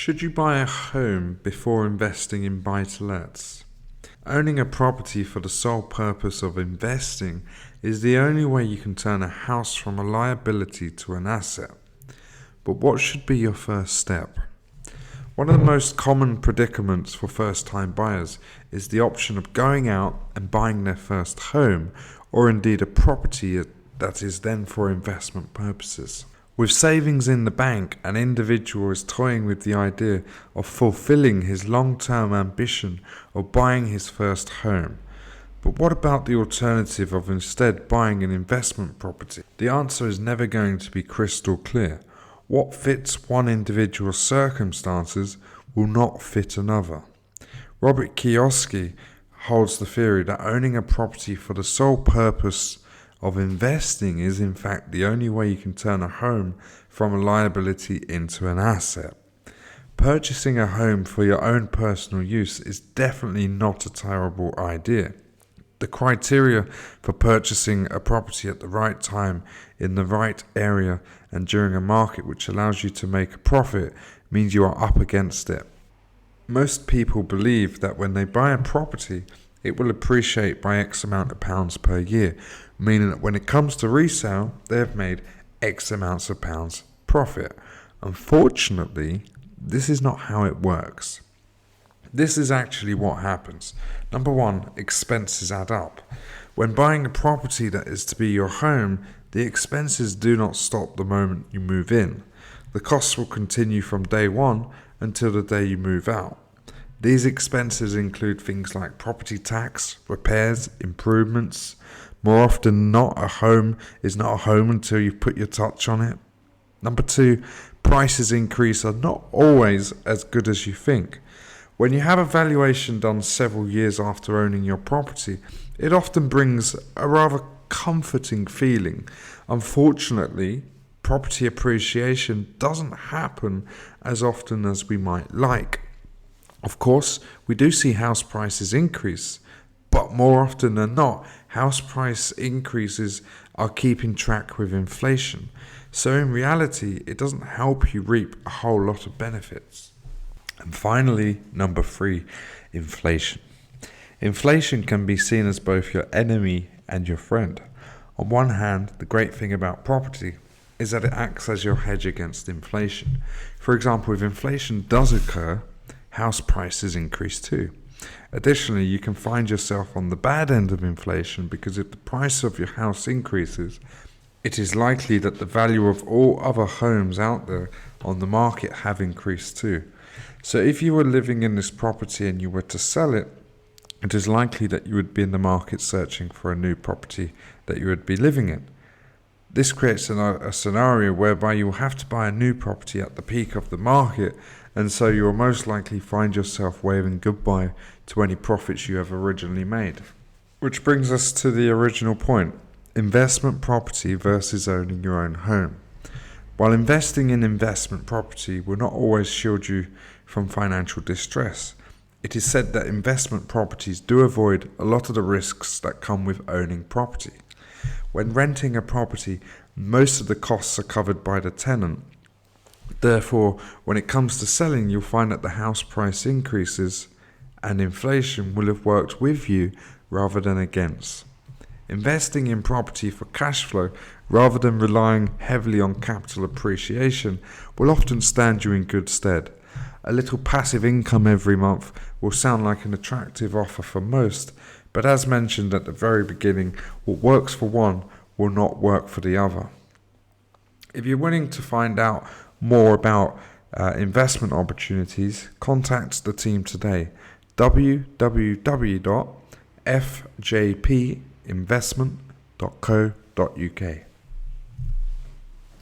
Should you buy a home before investing in buy-to-lets? Owning a property for the sole purpose of investing is the only way you can turn a house from a liability to an asset. But what should be your first step? One of the most common predicaments for first-time buyers is the option of going out and buying their first home, or indeed a property that is then for investment purposes. With savings in the bank, an individual is toying with the idea of fulfilling his long-term ambition of buying his first home. But what about the alternative of instead buying an investment property? The answer is never going to be crystal clear. What fits one individual's circumstances will not fit another. Robert Kiyosaki holds the theory that owning a property for the sole purpose of investing is in fact the only way you can turn a home from a liability into an asset. Purchasing a home for your own personal use is definitely not a terrible idea. The criteria for purchasing a property at the right time, in the right area, and during a market which allows you to make a profit means you are up against it. Most people believe that when they buy a property, it will appreciate by X amount of pounds per year, meaning that when it comes to resale, they have made X amounts of pounds profit. Unfortunately, this is not how it works. This is actually what happens. Number one, expenses add up. When buying a property that is to be your home, the expenses do not stop the moment you move in. The costs will continue from day one until the day you move out. These expenses include things like property tax, repairs, improvements. More often than not, a home is not a home until you've put your touch on it. Number two, prices increase are not always as good as you think. When you have a valuation done several years after owning your property, it often brings a rather comforting feeling. Unfortunately, property appreciation doesn't happen as often as we might like. Of course, we do see house prices increase, but more often than not, house price increases are keeping track with inflation. So in reality, it doesn't help you reap a whole lot of benefits. And finally, number three, inflation. Inflation can be seen as both your enemy and your friend. On one hand, the great thing about property is that it acts as your hedge against inflation. For example, if inflation does occur, house prices increase too. Additionally, you can find yourself on the bad end of inflation because if the price of your house increases, it is likely that the value of all other homes out there on the market have increased too. So if you were living in this property and you were to sell it, it is likely that you would be in the market searching for a new property that you would be living in. This creates a scenario whereby you will have to buy a new property at the peak of the market, and so you will most likely find yourself waving goodbye to any profits you have originally made. Which brings us to the original point, investment property versus owning your own home. While investing in investment property will not always shield you from financial distress, it is said that investment properties do avoid a lot of the risks that come with owning property. When renting a property, most of the costs are covered by the tenant. Therefore, when it comes to selling, you'll find that the house price increases and inflation will have worked with you rather than against. Investing in property for cash flow rather than relying heavily on capital appreciation will often stand you in good stead. A little passive income every month will sound like an attractive offer for most, but as mentioned at the very beginning, what works for one will not work for the other. If you're willing to find out more about investment opportunities, contact the team today. www.fjpinvestment.co.uk